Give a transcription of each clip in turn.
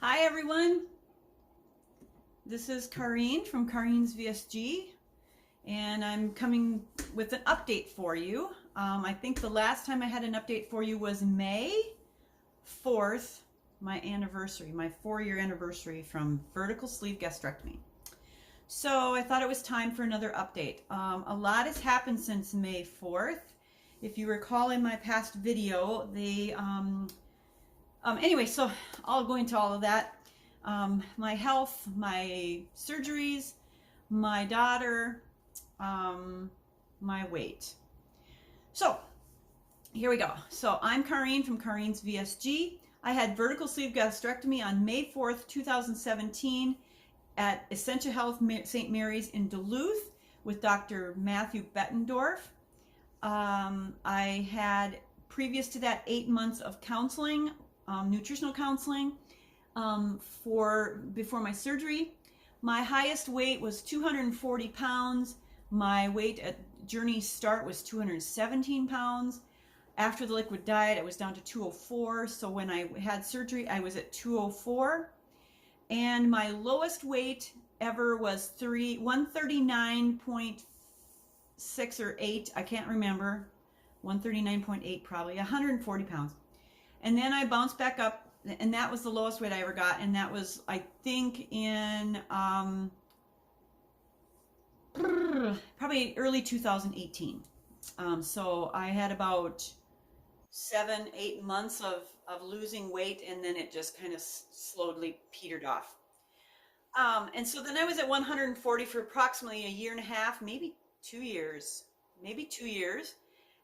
Hi everyone, this is Kareen from Kareen's VSG, and I'm coming with an update for you. I think the last time I had an update for you was May 4th, my anniversary, my 4-year anniversary from vertical sleeve gastrectomy. So I thought it was time for another update. A lot has happened since May 4th. If you recall in my past video, anyway, so I'll go into all of that. My health, my surgeries, my daughter, my weight. So here we go. So I'm Kareen from Kareen's VSG. I had vertical sleeve gastrectomy on May 4th, 2017 at Essentia Health St. Mary's in Duluth with Dr. Matthew Bettendorf. I had, previous to that, 8 months of counseling, nutritional counseling, before my surgery. My highest weight was 240 pounds. My weight at journey start was 217 pounds. After the liquid diet, it was down to 204. So when I had surgery, I was at 204. And my lowest weight ever was 139.6 or 8. I can't remember. 139.8 probably. 140 pounds. And then I bounced back up, and that was the lowest weight I ever got, and that was, I think, in probably early 2018. So I had about 7-8 months of losing weight, and then it just kind of slowly petered off. And so then I was at 140 for approximately a year and a half, maybe 2 years.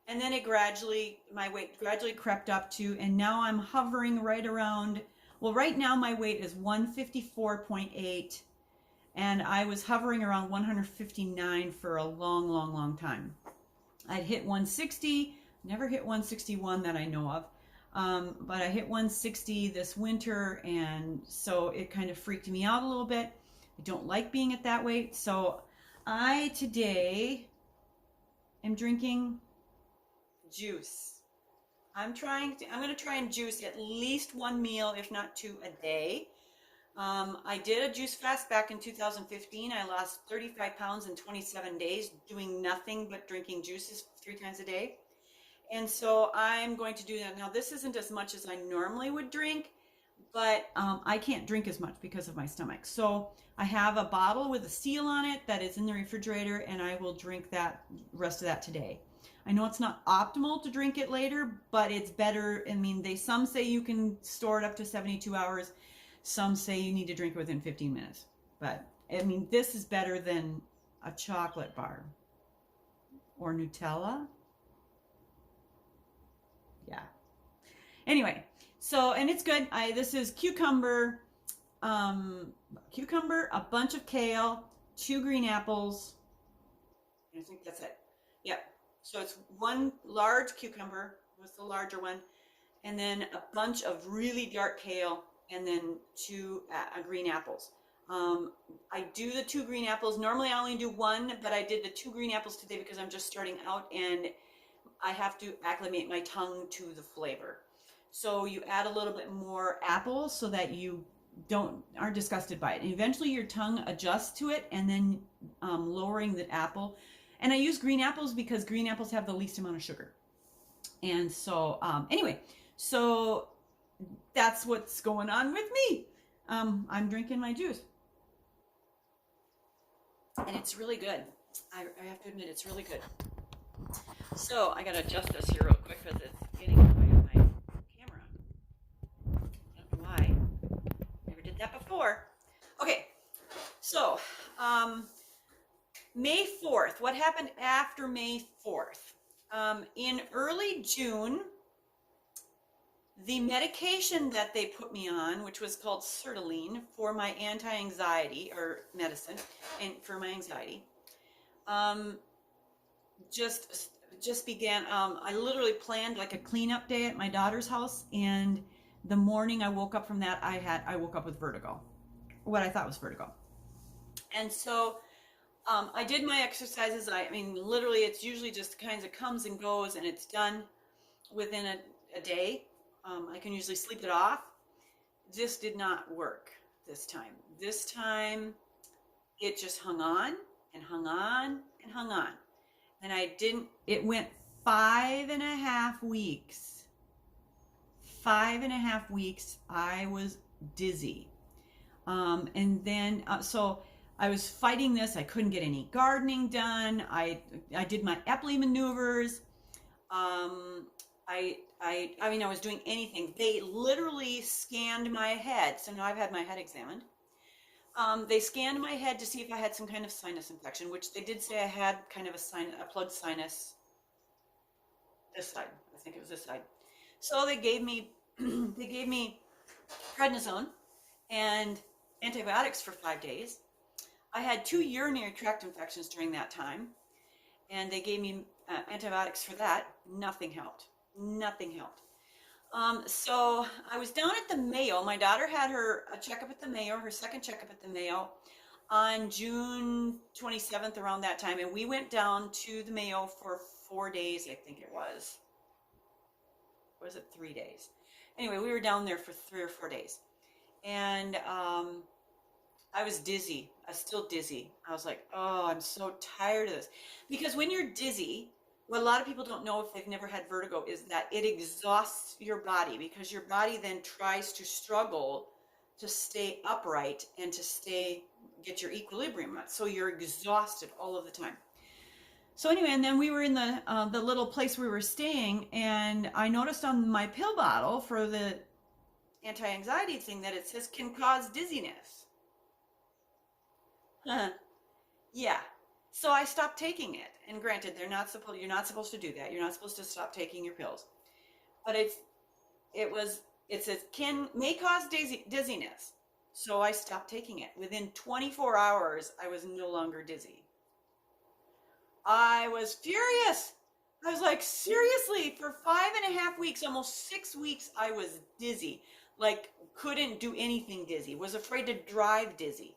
And then my weight gradually crept up to, and now I'm hovering right around, well, right now my weight is 154.8, and I was hovering around 159 for a long time. I'd hit 160, never hit 161 that I know of, but I hit 160 this winter, and so it kind of freaked me out a little bit. I don't like being at that weight, so I today am drinking juice. I'm going to try and juice at least one meal, if not two a day. I did a juice fast back in 2015. I lost 35 pounds in 27 days doing nothing but drinking juices 3 times a day. And so I'm going to do that. Now, this isn't as much as I normally would drink, but I can't drink as much because of my stomach. So I have a bottle with a seal on it that is in the refrigerator, and I will drink that rest of that today. I know it's not optimal to drink it later, but it's better. I mean, some say you can store it up to 72 hours. Some say you need to drink it within 15 minutes. But, I mean, this is better than a chocolate bar or Nutella. Yeah. Anyway, so, and it's good. This is cucumber, a bunch of kale, 2 green apples. I think that's it. Yep. So it's 1 large cucumber, was the larger one, and then a bunch of really dark kale, and then 2 green apples. I do the 2 green apples. Normally I only do 1, but I did the 2 green apples today because I'm just starting out and I have to acclimate my tongue to the flavor. So you add a little bit more apple so that you aren't disgusted by it. And eventually your tongue adjusts to it, and then lowering the apple. And I use green apples because green apples have the least amount of sugar. And so, anyway, so that's what's going on with me. I'm drinking my juice. And it's really good. I have to admit, it's really good. So I got to adjust this here real quick because it's getting in the way of my camera. I don't know why. Never did that before. Okay, so, May 4th, what happened after May 4th? In early June, the medication that they put me on, which was called Sertraline for my anti-anxiety, or medicine, and for my anxiety, just began, I literally planned like a cleanup day at my daughter's house, and the morning I woke up from that, I woke up with vertigo, what I thought was vertigo. And so I did my exercises. I mean, literally, it's usually just kinds of comes and goes, and it's done within a day. I can usually sleep it off. this did not work this time. This time it just hung on and hung on and hung on. And it went 5.5 weeks. 5.5 weeks, I was dizzy. And then, so I was fighting this. I couldn't get any gardening done. I did my Epley maneuvers. I was doing anything. They literally scanned my head. So now I've had my head examined. They scanned my head to see if I had some kind of sinus infection, which they did say I had kind of a plugged sinus this side. I think it was this side. So they gave me prednisone and antibiotics for 5 days. I had 2 urinary tract infections during that time, and they gave me antibiotics for that. Nothing helped. Nothing helped. So I was down at the Mayo. My daughter had her checkup at the Mayo, her second checkup at the Mayo on June 27th, around that time. And we went down to the Mayo for 4 days, I think it was. Or was it 3 days? Anyway, we were down there for 3 or 4 days. And I was dizzy. I was still dizzy. I was like, oh, I'm so tired of this. Because when you're dizzy, what a lot of people don't know if they've never had vertigo is that it exhausts your body, because your body then tries to struggle to stay upright and to get your equilibrium right. So you're exhausted all of the time. So anyway, and then we were in the little place we were staying, and I noticed on my pill bottle for the anti-anxiety thing that it says can cause dizziness. Yeah. So I stopped taking it. And granted, you're not supposed to do that. You're not supposed to stop taking your pills. But it says may cause dizziness. So I stopped taking it. Within 24 hours, I was no longer dizzy. I was furious. I was like, seriously, for 5.5 weeks, almost 6 weeks, I was dizzy. Like, couldn't do anything dizzy. Was afraid to drive dizzy.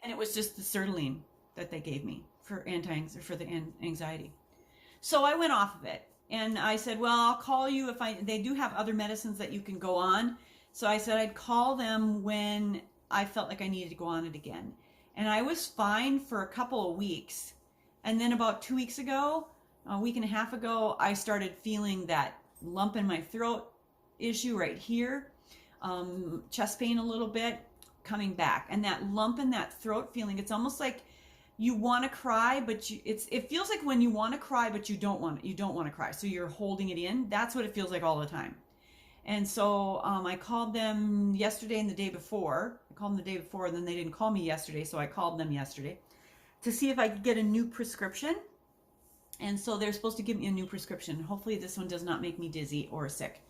And it was just the sertraline that they gave me for the anxiety. So I went off of it, and I said, well, I'll call you they do have other medicines that you can go on. So I said I'd call them when I felt like I needed to go on it again. And I was fine for a couple of weeks. And then about 2 weeks ago, a week and a half ago, I started feeling that lump in my throat issue right here, chest pain a little bit, coming back. And that lump in that throat feeling, it's almost like you want to cry, but it feels like when you want to cry, but you don't want to cry. So you're holding it in. That's what it feels like all the time. And so I called them yesterday and the day before. I called them the day before, and then they didn't call me yesterday. So I called them yesterday to see if I could get a new prescription. And so they're supposed to give me a new prescription. Hopefully this one does not make me dizzy or sick.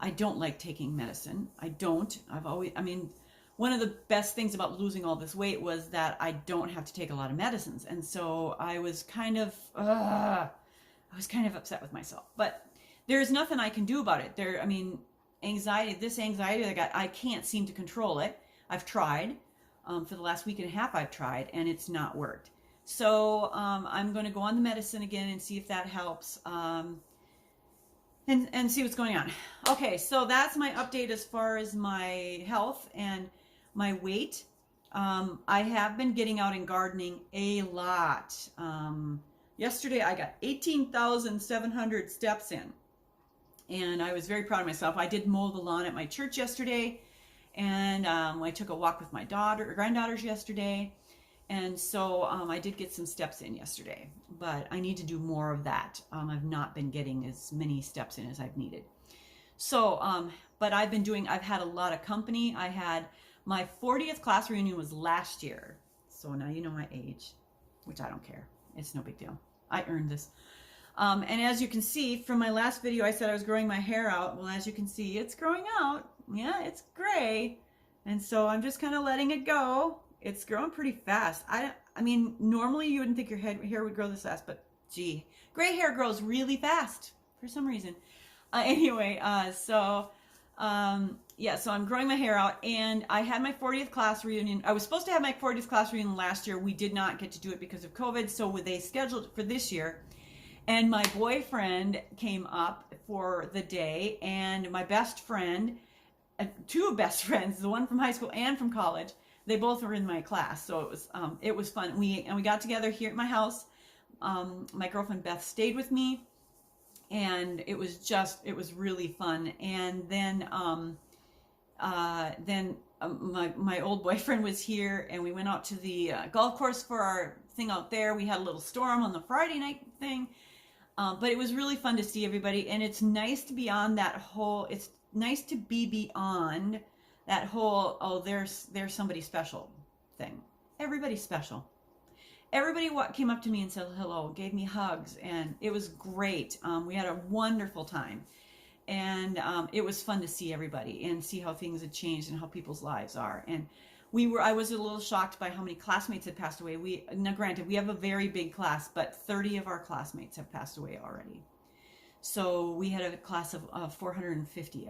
I don't like taking medicine. I don't. One of the best things about losing all this weight was that I don't have to take a lot of medicines. And so I was kind of upset with myself. But there's nothing I can do about it. This anxiety that I got, I can't seem to control it. I've tried. For the last week and a half, I've tried, and it's not worked. So I'm going to go on the medicine again and see if that helps. And see what's going on. Okay, so that's my update as far as my health and my weight. I have been getting out and gardening a lot. Yesterday I got 18,700 steps in, and I was very proud of myself. I did mow the lawn at my church yesterday, and I took a walk with my granddaughters yesterday, and so I did get some steps in yesterday, but I need to do more of that. I've not been getting as many steps in as I've needed. So, but I've had a lot of company. I had my 40th class reunion was last year. So now you know my age, which I don't care. It's no big deal. I earned this. And as you can see from my last video, I said I was growing my hair out. Well, as you can see, it's growing out. Yeah, it's gray. And so I'm just kind of letting it go. It's growing pretty fast. Normally you wouldn't think your hair would grow this fast, but gee, gray hair grows really fast for some reason. So I'm growing my hair out, and I had my 40th class reunion. I was supposed to have my 40th class reunion last year. We did not get to do it because of COVID, so they scheduled it for this year. And my boyfriend came up for the day, and my best friend two best friends, the one from high school and from college. They both were in my class, so it was fun. We got together here at my house. My girlfriend Beth stayed with me, and it was really fun. And then my old boyfriend was here, and we went out to the golf course for our thing out there. We had a little storm on the Friday night thing, but it was really fun to see everybody, and it's nice to be on that whole. It's nice to be beyond that whole there's somebody special thing. Everybody's special. Everybody came up to me and said hello, gave me hugs, and it was great. We had a wonderful time, and it was fun to see everybody and see how things had changed and how people's lives are. And I was a little shocked by how many classmates had passed away. Now granted, we have a very big class, but 30 of our classmates have passed away already. So we had a class of 450,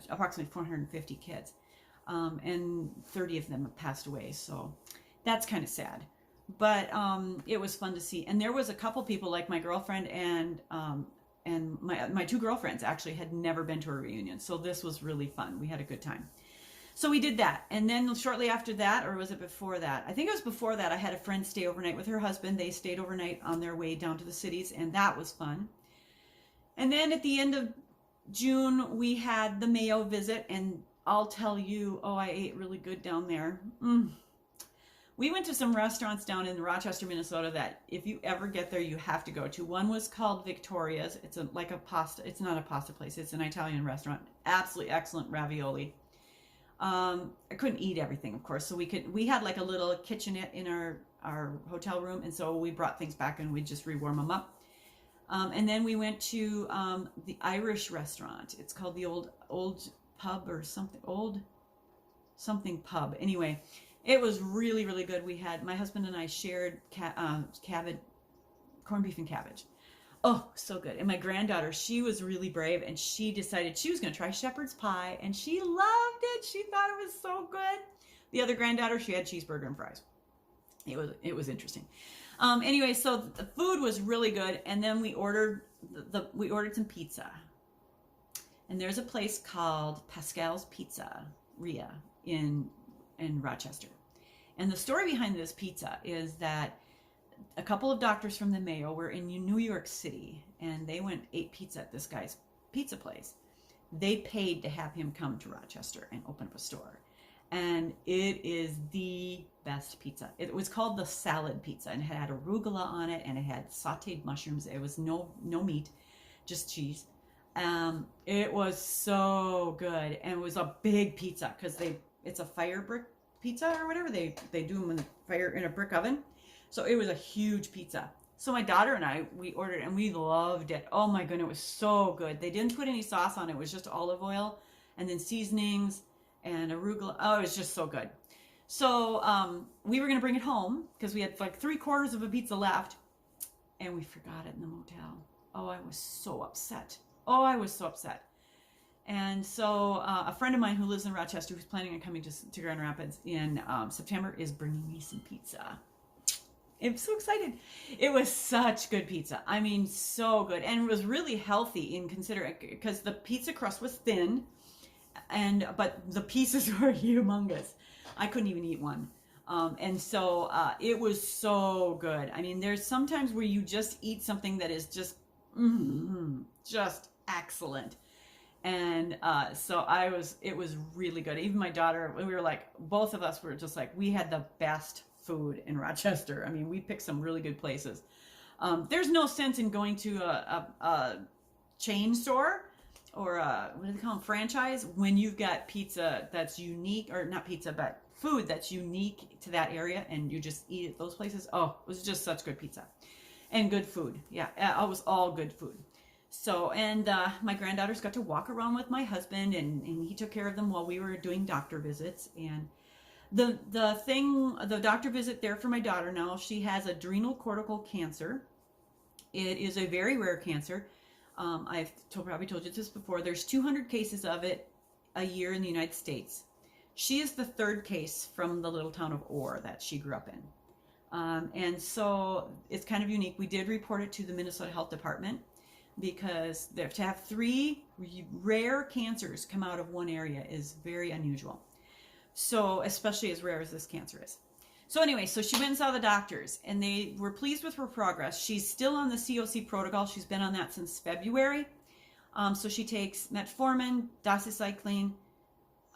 approximately 450 kids, and 30 of them have passed away. So that's kind of sad. But it was fun to see. And there was a couple people, like my girlfriend and my two girlfriends actually had never been to a reunion. So this was really fun. We had a good time. So we did that. And then shortly after that, or was it before that? I think it was before that, I had a friend stay overnight with her husband. They stayed overnight on their way down to the cities, and that was fun. And then at the end of June, we had the Mayo visit, and I'll tell you, I ate really good down there. We went to some restaurants down in Rochester, Minnesota that if you ever get there, you have to go to. One was called Victoria's. It's like a pasta. It's not a pasta place. It's an Italian restaurant. Absolutely excellent ravioli. I couldn't eat everything, of course. So we had like a little kitchenette in our hotel room. And so we brought things back and we just rewarm them up. And then we went to the Irish restaurant. It's called the old pub or something, old something pub. Anyway, it was really, really good. My husband and I shared cabbage, corned beef and cabbage. Oh, so good. And my granddaughter, she was really brave, and she decided she was going to try shepherd's pie, and she loved it. She thought it was so good. The other granddaughter, she had cheeseburger and fries. It was interesting. Anyway, so the food was really good, and then we ordered some pizza. And there's a place called Pascal's Pizzeria in Rochester. And the story behind this pizza is that a couple of doctors from the Mayo were in New York City, and they ate pizza at this guy's pizza place. They paid to have him come to Rochester and open up a store. And it is the best pizza. It was called the salad pizza, and it had arugula on it, and it had sauteed mushrooms. It was no meat, just cheese. It was so good, and it was a big pizza because it's a fire brick pizza or whatever. They do them in a brick oven. So it was a huge pizza. So my daughter and I, we ordered, and we loved it. Oh my goodness, it was so good. They didn't put any sauce on it. It was just olive oil and then seasonings and arugula. Oh, it was just so good. So we were going to bring it home because we had like 3/4 of a pizza left, and we forgot it in the motel. Oh, I was so upset. And so a friend of mine who lives in Rochester, who's planning on coming to Grand Rapids in September, is bringing me some pizza. I'm so excited. It was such good pizza. I mean, so good. And it was really healthy in considering, because the pizza crust was thin, but the pieces were humongous. I couldn't even eat one. And so it was so good. I mean, there's sometimes where you just eat something that is just excellent. And so it was really good. Even my daughter, we were like, both of us were just like, we had the best food in Rochester. I mean, we picked some really good places. There's no sense in going to a chain store or what do they call them, franchise, when you've got pizza that's unique, or not pizza, but food that's unique to that area, and you just eat at those places. Oh, it was just such good pizza and good food. Yeah, it was all good food. So, and my granddaughters got to walk around with my husband, and he took care of them while we were doing doctor visits. And the doctor visit there for my daughter now, she has adrenal cortical cancer. It is a very rare cancer. I've probably told you this before. There's 200 cases of it a year in the United States. She is the third case from the little town of Orr that she grew up in. And so it's kind of unique. We did report it to the Minnesota Health Department. because to have three rare cancers come out of one area is very unusual. So, especially as rare as this cancer is. So anyway, so she went and saw the doctors, and they were pleased with her progress. She's still on the COC protocol. She's been on that since February. So she takes metformin, doxycycline,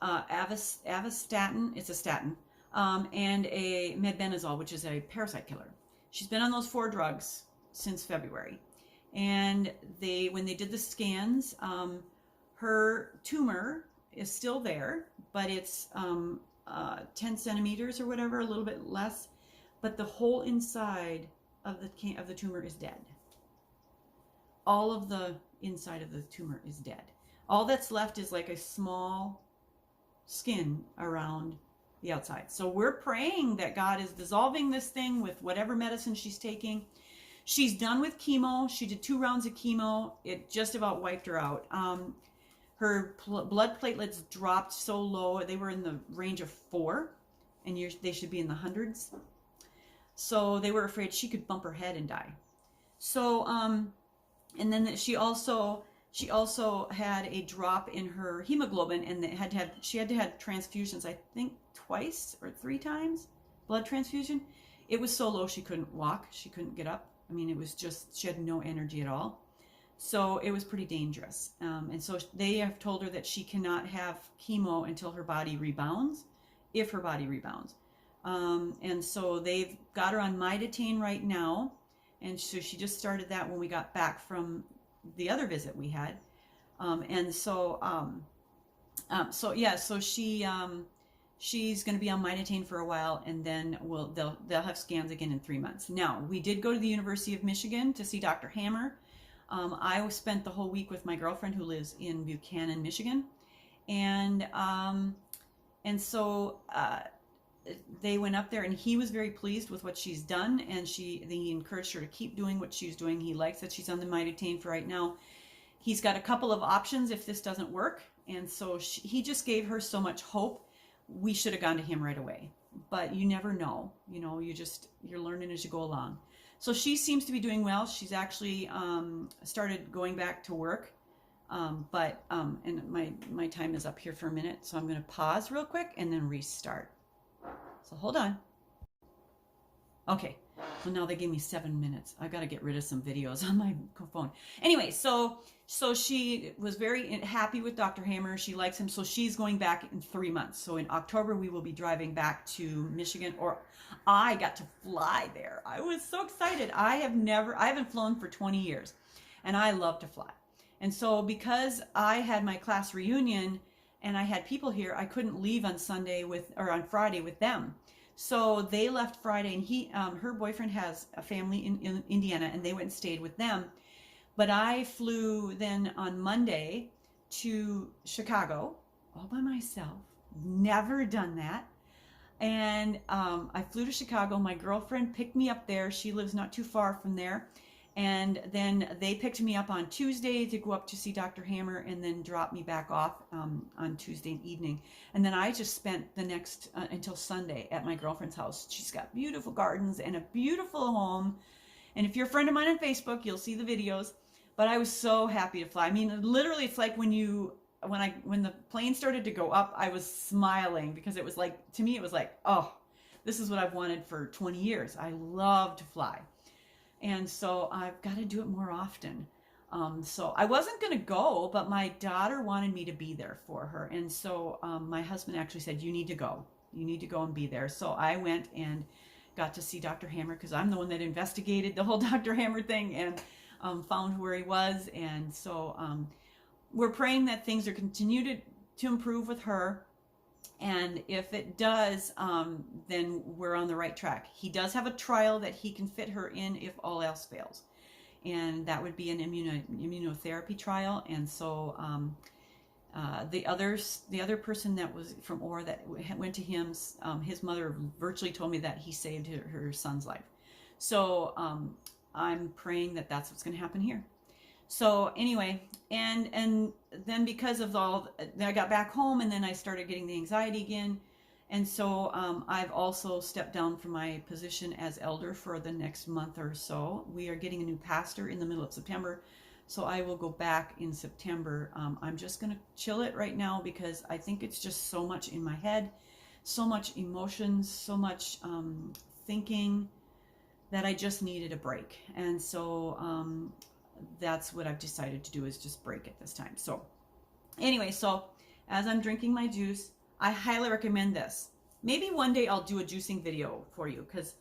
avastatin, it's a statin, and a mebendazole, which is a parasite killer. She's been on those 4 drugs since February. And when they did the scans, her tumor is still there, but it's 10 centimeters or whatever, a little bit less. But the whole inside of the tumor is dead. All of the inside of the tumor is dead. All that's left is like a small skin around the outside. So we're praying that God is dissolving this thing with whatever medicine she's taking. She's done with chemo. She did 2 rounds of chemo. It just about wiped her out. Her blood platelets dropped so low. They were in the range of 4, and they should be in the hundreds. So they were afraid she could bump her head and die. So, and then she also had a drop in her hemoglobin, and she had to have transfusions, I think 2 or 3 times, blood transfusion. It was so low she couldn't walk. She couldn't get up. I mean, it was just, she had no energy at all. So it was pretty dangerous. And so they have told her that she cannot have chemo until her body rebounds, if her body rebounds. And so they've got her on Midutane right now. And so she just started that when we got back from the other visit we had. She's going to be on Midutane for a while, and then they'll have scans again in 3 months. Now, we did go to the University of Michigan to see Dr. Hammer. I spent the whole week with my girlfriend who lives in Buchanan, Michigan, and so they went up there, and he was very pleased with what she's done, and he encouraged her to keep doing what she's doing. He likes that she's on the Midutane for right now. He's got a couple of options if this doesn't work, and so he just gave her so much hope. We should have gone to him right away, but you never know. You know, you're learning as you go along. So she seems to be doing well. She's actually started going back to work, and my time is up here for a minute, so I'm going to pause real quick and then restart. So hold on. Okay, so now they gave me 7 minutes. I got to get rid of some videos on my phone. Anyway, so she was very happy with Dr. Hammer. She likes him. So she's going back in 3 months. So in October, we will be driving back to Michigan, or I got to fly there. I was so excited. I haven't flown for 20 years, and I love to fly. And so because I had my class reunion and I had people here, I couldn't leave on Friday with them. So they left Friday, and her boyfriend has a family in Indiana, and they went and stayed with them. But I flew then on Monday to Chicago all by myself. Never done that. And I flew to Chicago. My girlfriend picked me up there. She lives not too far from there. And then they picked me up on Tuesday to go up to see Dr. Hammer, and then drop me back off on Tuesday evening. And then I just spent the next until Sunday at my girlfriend's house. She's got beautiful gardens and a beautiful home. And if you're a friend of mine on Facebook, you'll see the videos. But I was so happy to fly. I mean, literally, it's like when the plane started to go up, I was smiling, because it was like, to me, it was like, oh, this is what I've wanted for 20 years. I love to fly. And so I've got to do it more often. So I wasn't going to go, but my daughter wanted me to be there for her. And so my husband actually said, you need to go. You need to go and be there. So I went and got to see Dr. Hammer, because I'm the one that investigated the whole Dr. Hammer thing, and found where he was. And so we're praying that things are continue to improve with her. And if it does, then we're on the right track. He does have a trial that he can fit her in if all else fails. And that would be an immunotherapy trial. And so the other person that was from OR that went to him, his mother virtually told me that he saved her son's life. So I'm praying that that's what's going to happen here. So anyway, and then because of then I got back home, and then I started getting the anxiety again. And so I've also stepped down from my position as elder for the next month or so. We are getting a new pastor in the middle of September. So I will go back in September. I'm just going to chill it right now because I think it's just so much in my head, so much emotions, so much thinking that I just needed a break. And so that's what I've decided to do, is just break at this time. So anyway, so as I'm drinking my juice, I highly recommend this. Maybe one day I'll do a juicing video for you, because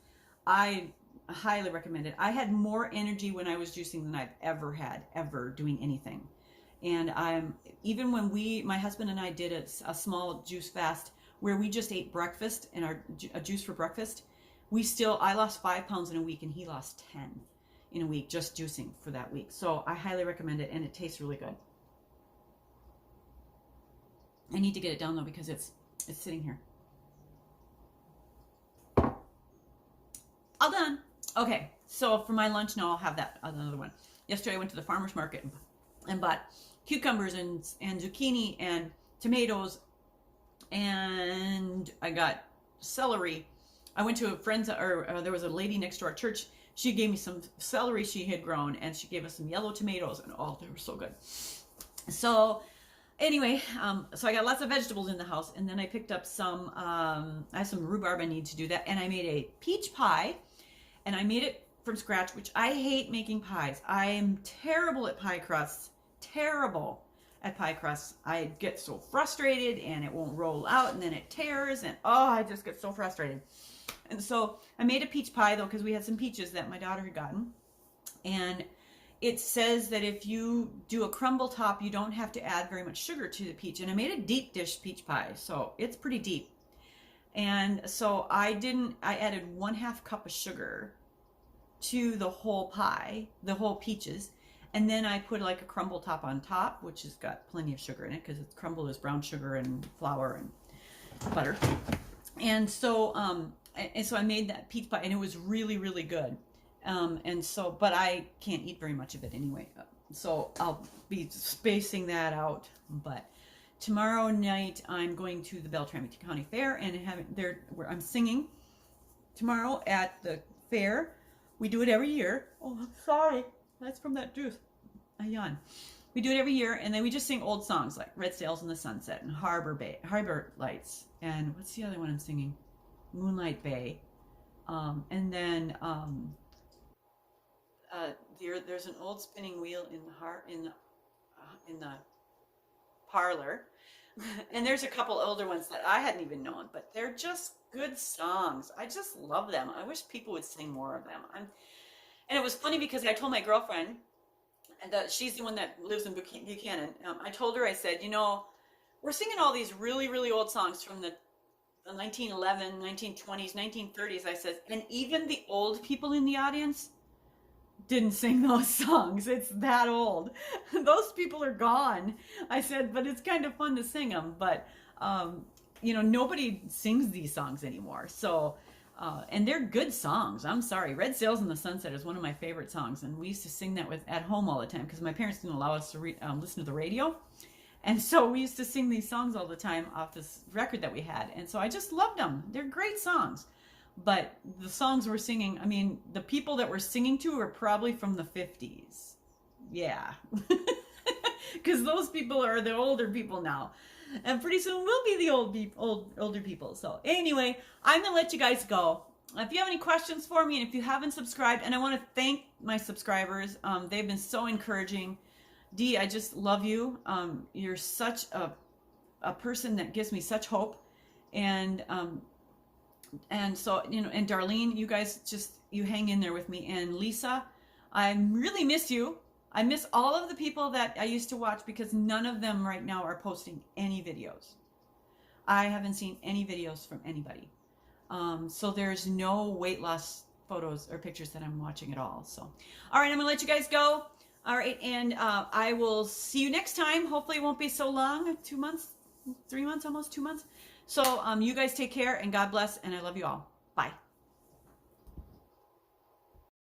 I highly recommend it. I had more energy when I was juicing than I've ever had, ever doing anything. And even when my husband and I did a small juice fast where we just ate breakfast and a juice for breakfast, I lost 5 pounds in a week, and he lost 10 in a week just juicing for that week. So I highly recommend it, and it tastes really good. I need to get it down though because it's sitting here. All done. Okay, so for my lunch now I'll have another one. Yesterday I went to the farmer's market and bought cucumbers and zucchini and tomatoes, and I got celery. I went to a friend's, there was a lady next to our church. She gave me some celery she had grown, and she gave us some yellow tomatoes, and they were so good. So anyway, so I got lots of vegetables in the house, and then I picked up some, I have some rhubarb I need to do that, and I made a peach pie, and I made it from scratch, which I hate making pies. I am terrible at pie crusts, terrible at pie crusts. I get so frustrated, and it won't roll out, and then it tears, and I just get so frustrated. And so I made a peach pie though, because we had some peaches that my daughter had gotten, and it says that if you do a crumble top, you don't have to add very much sugar to the peach. And I made a deep dish peach pie, so it's pretty deep. And so I added 1/2 cup of sugar to the whole pie, the whole peaches. And then I put like a crumble top on top, which has got plenty of sugar in it, because it's crumble is brown sugar and flour and butter. And so I made that peach pie, and it was really, really good. But I can't eat very much of it anyway. So I'll be spacing that out. But tomorrow night I'm going to the Beltrami County Fair, and I'm singing tomorrow at the fair. We do it every year. Oh, I'm sorry. That's from that juice. I yawn. We do it every year, and then we just sing old songs like Red Sails in the Sunset and Harbor Lights. And what's the other one I'm singing? Moonlight Bay. And then there's an old spinning wheel in the parlor, and there's a couple older ones that I hadn't even known, but they're just good songs. I just love them. I wish people would sing more of them. And it was funny because I told my girlfriend, and she's the one that lives in Buchanan. I told her, I said, we're singing all these really, really old songs from the 1911, 1920s, 1930s, I said, and even the old people in the audience didn't sing those songs. It's that old. Those people are gone. I said, but it's kind of fun to sing them. But, nobody sings these songs anymore. So, and they're good songs. I'm sorry. Red Sails in the Sunset is one of my favorite songs. And we used to sing that at home all the time because my parents didn't allow us to listen to the radio. And so we used to sing these songs all the time off this record that we had. And so I just loved them. They're great songs. But the songs we're singing, I mean, the people that we're singing to are probably from the 50s. Yeah. Because those people are the older people now. And pretty soon we'll be the older people. So anyway, I'm going to let you guys go. If you have any questions for me, and if you haven't subscribed, and I want to thank my subscribers. They've been so encouraging. Dee, I just love you. You're such a person that gives me such hope. And so, and Darlene, you guys you hang in there with me. And Lisa, I really miss you. I miss all of the people that I used to watch, because none of them right now are posting any videos. I haven't seen any videos from anybody. So there's no weight loss photos or pictures that I'm watching at all. So, all right, I'm gonna let you guys go. All right, and I will see you next time. Hopefully it won't be so long, 2 months, 3 months, almost 2 months. So you guys take care, and God bless, and I love you all. Bye.